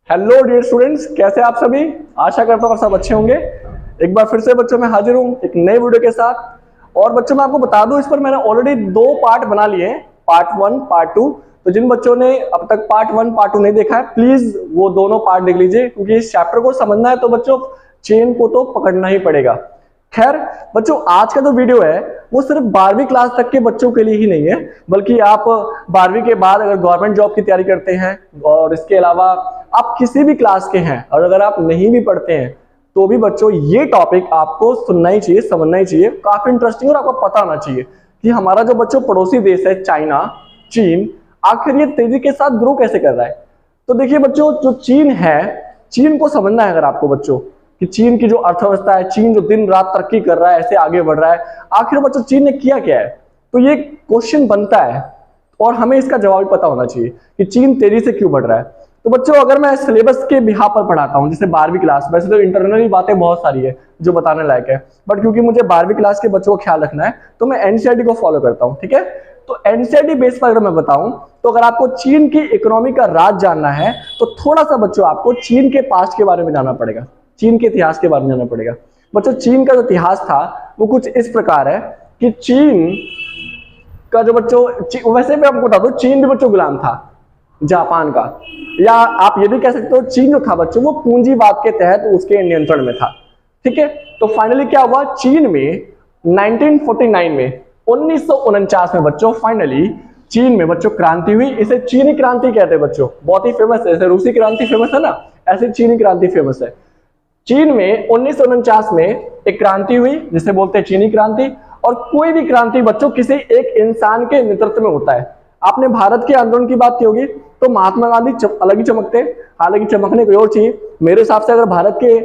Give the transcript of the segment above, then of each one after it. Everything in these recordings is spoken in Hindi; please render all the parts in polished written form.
हेलो डियर स्टूडेंट्स, कैसे आप सभी। आशा करता हूँ सब अच्छे होंगे। एक बार फिर से बच्चों मैं हाजिर हूँ एक नए वीडियो के साथ। और बच्चों मैं आपको बता दूं, इस पर मैंने ऑलरेडी 2 पार्ट बना लिए हैं, पार्ट 1 पार्ट 2। तो जिन बच्चों ने अब तक पार्ट 1 पार्ट 2 नहीं देखा है, प्लीज वो दोनों पार्ट देख लीजिए, क्योंकि इस चैप्टर को समझना है तो बच्चों चेन को तो पकड़ना ही पड़ेगा। खैर बच्चों, आज का जो वीडियो है वो सिर्फ 12वीं क्लास तक के बच्चों के लिए ही नहीं है, बल्कि आप 12वीं के बाद अगर गवर्नमेंट जॉब की तैयारी करते हैं और इसके अलावा आप किसी भी क्लास के हैं और अगर आप नहीं भी पढ़ते हैं तो भी बच्चों ये टॉपिक आपको सुनना ही चाहिए, समझना ही चाहिए। काफी इंटरेस्टिंग और आपको पता होना चाहिए कि हमारा जो बच्चों पड़ोसी देश है चाइना, चीन, आखिर ये तेजी के साथ ग्रो कैसे कर रहा है। तो देखिए बच्चों, जो चीन है, चीन को समझना है अगर आपको बच्चों कि चीन की जो अर्थव्यवस्था है, चीन जो दिन रात तरक्की कर रहा है, ऐसे आगे बढ़ रहा है, आखिर बच्चों चीन ने किया क्या है। तो ये क्वेश्चन बनता है और हमें इसका जवाब भी पता होना चाहिए कि चीन तेजी से क्यों बढ़ रहा है। तो बच्चों, अगर मैं सिलेबस के बिहाफ पर पढ़ाता हूँ, जैसे 12वीं क्लास, वैसे तो इंटरनली बातें बहुत सारी है जो बताने लायक है, बट क्योंकि मुझे 12वीं क्लास के बच्चों को ख्याल रखना है तो मैं एनसीईआरटी को फॉलो करता हूँ। ठीक है, तो एनसीईआरटी बेस पर अगर मैं बताऊं तो अगर आपको चीन की इकोनॉमी का राज जानना है तो थोड़ा सा बच्चों आपको चीन के पास्ट के बारे में जानना पड़ेगा, चीन के इतिहास के बारे में जानना पड़ेगा। बच्चों, चीन का जो इतिहास था वो कुछ इस प्रकार है कि चीन का जो बच्चों, वैसे भी आपको बता दो, चीन भी बच्चों गुलाम था जापान का, या आप ये भी कह सकते हो चीन जो था बच्चों वो पूंजीवाद के तहत उसके नियंत्रण में था। ठीक है, तो फाइनली क्या हुआ, चीन में 1949 में 1949 में बच्चों फाइनली चीन में बच्चों क्रांति हुई। इसे चीनी क्रांति कहते हैं बच्चों, बहुत ही फेमस है, जैसे रूसी क्रांति फेमस है ना, ऐसे चीनी क्रांति फेमस है। चीन में 1949 में एक क्रांति हुई जिसे बोलते हैं चीनी क्रांति। और कोई भी क्रांति बच्चों किसी एक इंसान के नेतृत्व में होता है। आपने भारत के आंदोलन की बात की होगी तो महात्मा गांधी अलग ही चमकते, हालांकि चमकने कोई और चाहिए। मेरे हिसाब से अगर भारत के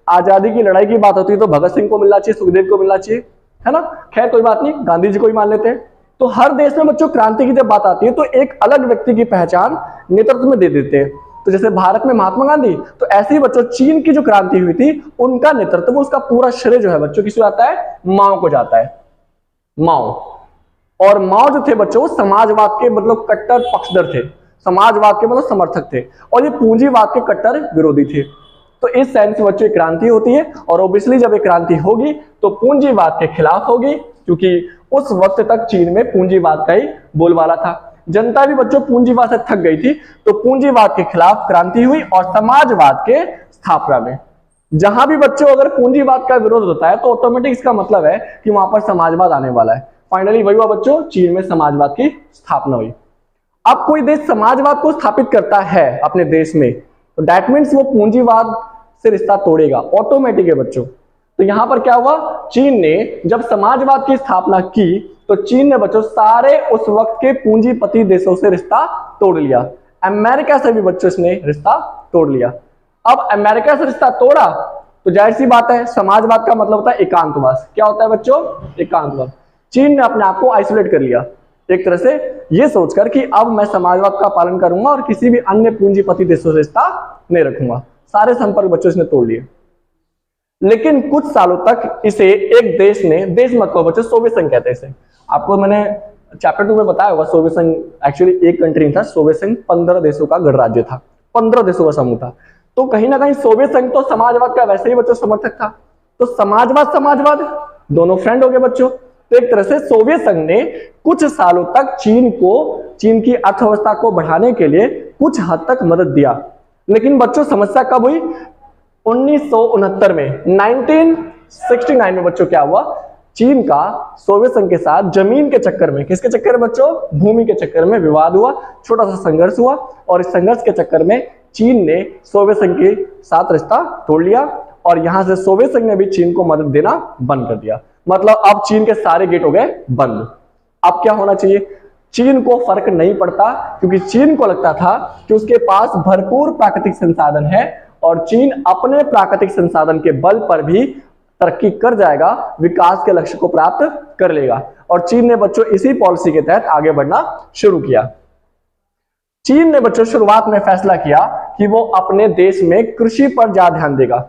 आजादी की लड़ाई की बात होती है तो भगत सिंह को मिलना चाहिए, सुखदेव को मिलना चाहिए, है ना। खैर कोई बात नहीं, गांधी जी को ही मान लेते हैं। तो हर देश में बच्चों क्रांति की जब बात आती है तो एक अलग व्यक्ति की पहचान नेतृत्व में दे देते हैं। तो जैसे भारत में महात्मा गांधी, तो ऐसे ही बच्चों चीन की जो क्रांति हुई थी उनका नेतृत्व, उसका पूरा श्रेय जो है बच्चों किसको जाता है, माओ को जाता है, माओ। और माओ जो थे बच्चों समाजवाद के मतलब कट्टर पक्षधर थे, समाजवाद के मतलब समर्थक थे, और ये पूंजीवाद के कट्टर विरोधी थे। तो इस सेंस में बच्चों क्रांति होती है और ओबियसली जब एक क्रांति होगी तो पूंजीवाद के खिलाफ होगी, क्योंकि उस वक्त तक चीन में पूंजीवाद का ही बोलबाला था। जनता भी बच्चों पूंजीवाद से थक गई थी, तो पूंजीवाद के खिलाफ क्रांति हुई और समाजवाद के स्थापना में। जहां भी बच्चों अगर पूंजीवाद का विरोध होता है तो ऑटोमेटिक इसका मतलब है कि वहां पर समाजवाद आने वाला है। फाइनली वही हुआ बच्चों, चीन में समाजवाद की स्थापना हुई। अब कोई देश समाजवाद को स्थापित करता है अपने देश में तो दैट मीन्स वो पूंजीवाद से रिश्ता तोड़ेगा, ऑटोमेटिक है बच्चों। तो यहां पर क्या हुआ, चीन ने जब समाजवाद की स्थापना की तो चीन ने बच्चों सारे उस वक्त के पूंजीपति देशों से रिश्ता तोड़ लिया। अमेरिका से भी बच्चों इसने रिश्ता तोड़ लिया। अब अमेरिका से रिश्ता तोड़ा तो जाहिर सी बात है, समाजवाद का मतलब होता है एकांतवास। क्या होता है बच्चों, एकांतवास। चीन ने अपने आप को आइसोलेट कर लिया एक तरह से, ये सोचकर कि अब मैं समाजवाद का पालन करूंगा और किसी भी अन्य पूंजीपति देशों से रिश्ता नहीं रखूंगा। सारे संपर्क बच्चों इसने तोड़ लिए। लेकिन कुछ सालों तक इसे एक देश ने, देश मत कहो बच्चों, सोवियत संघ कहते हैं इसे। आपको मैंने चैप्टर 2 में बताया होगा, सोवियत संघ एक्चुअली एक कंट्री नहीं था, सोवियत संघ 15 देशों का गणराज्य था, 15 देशों का समूह था। तो कहीं ना कहीं सोवियत संघ तो समाजवाद का वैसे ही बच्चों समर्थक था, तो समाजवाद समाजवाद दोनों फ्रेंड हो गए बच्चों। तो एक तरह से सोवियत संघ ने कुछ सालों तक चीन को, चीन की अर्थव्यवस्था को बढ़ाने के लिए कुछ हद तक मदद दिया। लेकिन बच्चों समस्या कब हुई, 1969 में, 1969 में बच्चों क्या हुआ, चीन का सोवियत संघ के साथ जमीन के चक्कर में, किसके चक्कर में बच्चों, भूमि के चक्कर में विवाद हुआ, छोटा सा संघर्ष हुआ, और इस संघर्ष के चक्कर में चीन ने सोवियत संघ के साथ रिश्ता तोड़ लिया और यहां से सोवियत संघ ने भी चीन को मदद देना बंद कर दिया। मतलब अब चीन के सारे गेट हो गए बंद। अब क्या होना चाहिए, चीन को फर्क नहीं पड़ता, क्योंकि चीन को लगता था कि उसके पास भरपूर प्राकृतिक संसाधन है और चीन अपने प्राकृतिक संसाधन के बल पर भी तरक्की कर जाएगा, विकास के लक्ष्य को प्राप्त कर लेगा। और चीन ने बच्चों इसी पॉलिसी के तहत आगे बढ़ना शुरू किया। चीन ने बच्चों शुरुआत में फैसला किया कि वो अपने देश में कृषि पर ज्यादा ध्यान देगा।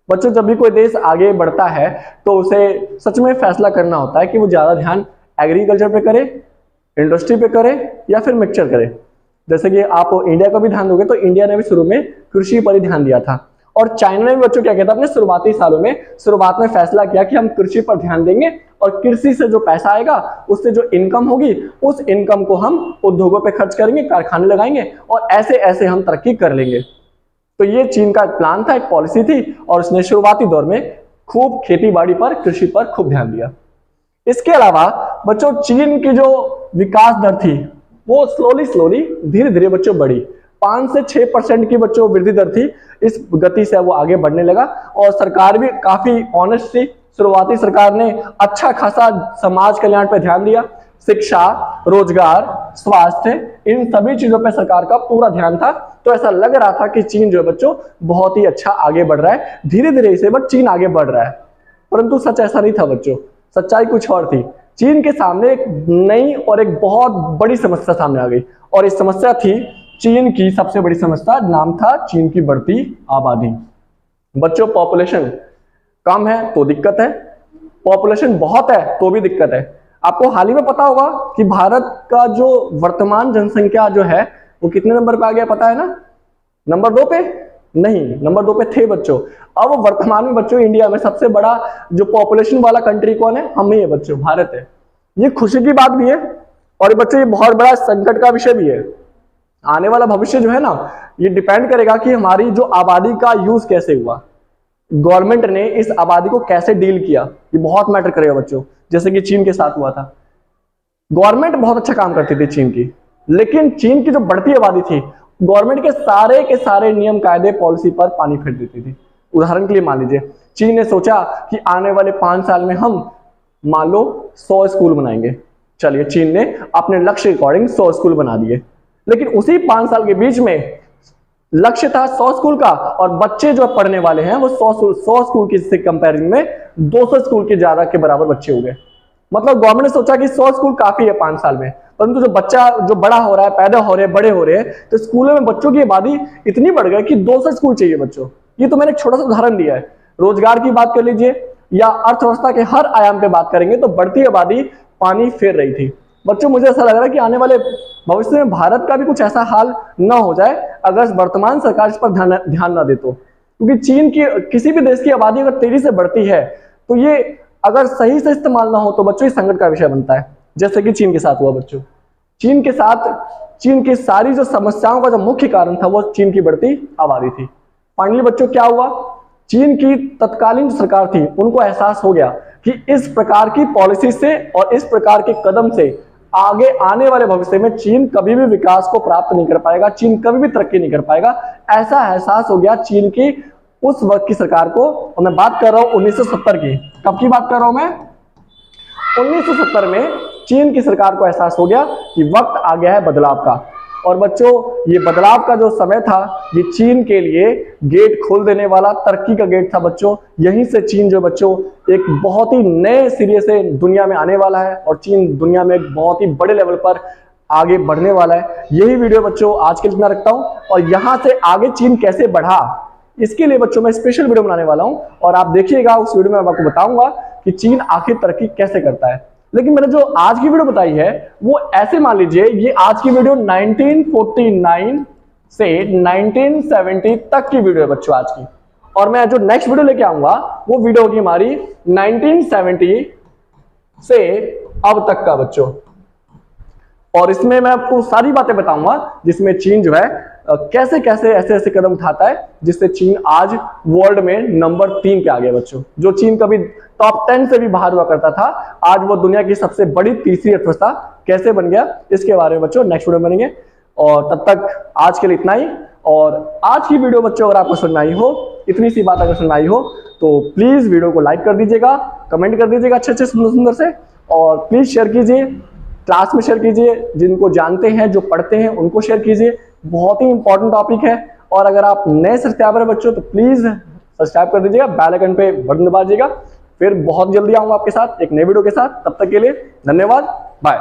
बच्चों जब भी कोई देश आगे बढ़ता है तो उसे सच में फैसला करना होता है कि वो ज्यादा ध्यान एग्रीकल्चर पे करे, इंडस्ट्री पे करे या फिर मिक्सचर करे। जैसे कि आप इंडिया का भी ध्यान दोगे तो इंडिया ने भी शुरू में कृषि पर ही ध्यान दिया था, और चाइना ने भी बच्चों क्या किया था अपने शुरुआती सालों में, शुरुआत में फैसला किया कि हम कृषि पर ध्यान देंगे और कृषि से जो पैसा आएगा, उससे जो इनकम होगी, उस इनकम को हम उद्योगों पे खर्च करेंगे, कारखाने लगाएंगे और ऐसे ऐसे हम तरक्की कर लेंगे। तो ये चीन का एक प्लान था, एक पॉलिसी थी, और उसने शुरुआती दौर में खूब खेती बाड़ी पर, कृषि पर खूब ध्यान दिया। इसके अलावा बच्चों चीन की जो विकास दर थी वो स्लोली धीरे धीरे बच्चों बढ़ी। 5 से 6% की बच्चों वृद्धि दर थी। इस गति से वो आगे बढ़ने लगा और सरकार भी काफी ऑनेस्ट थी। शुरुआती सरकार ने अच्छा खासा समाज कल्याण पर ध्यान दिया, शिक्षा, रोजगार, स्वास्थ्य, इन सभी चीजों पर सरकार का पूरा ध्यान था। तो ऐसा लग रहा था कि चीन जो है बच्चों बहुत ही अच्छा आगे बढ़ रहा है, धीरे धीरे इसे बट चीन आगे बढ़ रहा है। परंतु सच ऐसा नहीं था बच्चों, सच्चाई कुछ और थी। चीन के सामने एक नई और एक बहुत बड़ी समस्या सामने आ गई, और इस समस्या थी चीन की सबसे बड़ी समस्या, नाम था चीन की बढ़ती आबादी। बच्चों पॉपुलेशन कम है तो दिक्कत है, पॉपुलेशन बहुत है तो भी दिक्कत है। आपको हाल ही में पता होगा कि भारत का जो वर्तमान जनसंख्या जो है वो कितने नंबर पे आ गया, पता है ना? नंबर 2 पे नहीं, नंबर 2 पे थे बच्चों। अब वर्तमान में बच्चों इंडिया में सबसे बड़ा जो पॉपुलेशन वाला कंट्री कौन है? हम ही है बच्चों, भारत है। ये खुशी की बात भी है और बच्चों ये बहुत बड़ा संकट का विषय भी है। आने वाला भविष्य जो है ना, ये डिपेंड करेगा कि हमारी जो आबादी का यूज कैसे हुआ, गवर्नमेंट ने इस आबादी को कैसे डील किया, ये बहुत मैटर करेगा बच्चों। जैसे कि चीन के साथ हुआ था, गवर्नमेंट बहुत अच्छा काम करती थी चीन की, लेकिन चीन की जो बढ़ती आबादी थी, गवर्नमेंट के सारे नियम कायदे पॉलिसी पर पानी फेर देती थी। उदाहरण के लिए मान लीजिए चीन ने सोचा कि आने वाले 5 साल में हम मान लो 100 स्कूल बनाएंगे। चलिए चीन ने अपने लक्ष्य के अकॉर्डिंग 100 स्कूल बना दिए, लेकिन उसी 5 साल के बीच में लक्ष्य था 100 स्कूल का, और बच्चे जो पढ़ने वाले हैं वो 100 स्कूल के कंपेरिजन में 200 स्कूल के ज्यादा के बराबर बच्चे हो गए। मतलब गवर्नमेंट ने सोचा कि 100 स्कूल काफी है 5 साल में, परंतु जो बच्चा जो बड़ा हो रहा है, पैदा हो रहे हैं, बड़े हो रहे हैं, तो स्कूलों में बच्चों की आबादी इतनी बढ़ गई कि 200 स्कूल चाहिए बच्चों। ये तो मैंने एक छोटा सा उदाहरण दिया है। रोजगार की बात कर लीजिए या अर्थव्यवस्था के हर आयाम पे बात करेंगे तो बढ़ती आबादी पानी फेर रही थी। बच्चों मुझे ऐसा लग रहा है कि आने वाले भविष्य में भारत का भी कुछ ऐसा हाल न हो जाए अगर वर्तमान सरकार इस पर ध्यान ना दे तो, क्योंकि चीन की किसी भी देश की आबादी अगर तेजी से बढ़ती है तो ये अगर सही से इस्तेमाल ना हो तो बच्चों इस संकट का विषय बनता है, जैसे कि चीन के साथ हुआ बच्चों। चीन के साथ चीन की सारी जो समस्याओं का जो मुख्य कारण था वो चीन की बढ़ती आबादी थी। फाइनली बच्चों क्या हुआ, चीन की तत्कालीन जो सरकार थी उनको एहसास हो गया कि इस प्रकार की पॉलिसी से और इस प्रकार के कदम से आगे आने वाले भविष्य में चीन कभी भी विकास को प्राप्त नहीं कर पाएगा, चीन कभी भी तरक्की नहीं कर पाएगा। ऐसा एहसास हो गया चीन की उस वक्त की सरकार को, और मैं बात कर रहा हूं 1970 की। कब की बात कर रहा हूं मैं? 1970 में चीन की सरकार को एहसास हो गया कि वक्त आ गया है बदलाव का। और बच्चों ये बदलाव का जो समय था ये चीन के लिए गेट खोल देने वाला तरक्की का गेट था बच्चों। यहीं से चीन जो बच्चों एक बहुत ही नए सिरे से दुनिया में आने वाला है और चीन दुनिया में एक बहुत ही बड़े लेवल पर आगे बढ़ने वाला है। यही वीडियो बच्चों आज के लिए इतना रखता हूं, और यहां से आगे चीन कैसे बढ़ा इसके लिए बच्चों मैं स्पेशल वीडियो बनाने वाला हूं, और आप देखिएगा उस वीडियो में मैं आपको बताऊंगा कि चीन आखिर तरक्की कैसे करता है। लेकिन मैंने जो आज की वीडियो बताई है वो ऐसे मान लीजिए ये आज की वीडियो 1949 से 1970 तक की वीडियो है बच्चों आज की, और मैं जो नेक्स्ट वीडियो लेके आऊंगा वो वीडियो होगी हमारी 1970 से अब तक का बच्चों। और इसमें मैं आपको सारी बातें बताऊंगा जिसमें चीन जो है कैसे कैसे ऐसे ऐसे कदम उठाता है जिससे चीन आज वर्ल्ड में नंबर 3 पे आ गया बच्चों। जो चीन कभी टॉप 10 से भी बाहर हुआ करता था, आज वो दुनिया की सबसे बड़ी तीसरी अर्थव्यवस्था कैसे बन गया, इसके बारे में बच्चों नेक्स्ट वीडियो बनेंगे। और तब तक आज के लिए इतना ही। और आज की वीडियो बच्चों अगर आपको समझ में आई हो, इतनी सी बात अगर समझ में आई हो तो प्लीज वीडियो को लाइक कर दीजिएगा, कमेंट कर दीजिएगा अच्छे अच्छे सुंदर सुंदर से, और प्लीज शेयर कीजिए, क्लास में शेयर कीजिए, जिनको जानते हैं जो पढ़ते हैं उनको शेयर कीजिए। बहुत ही इंपॉर्टेंट टॉपिक है। और अगर आप नए सब्सक्राइबर हैं बच्चों तो प्लीज सब्सक्राइब कर दीजिएगा, बेल आइकन पे बटन दबा दीजिएगा। फिर बहुत जल्दी आऊंगा आपके साथ एक नए वीडियो के साथ। तब तक के लिए धन्यवाद, बाय।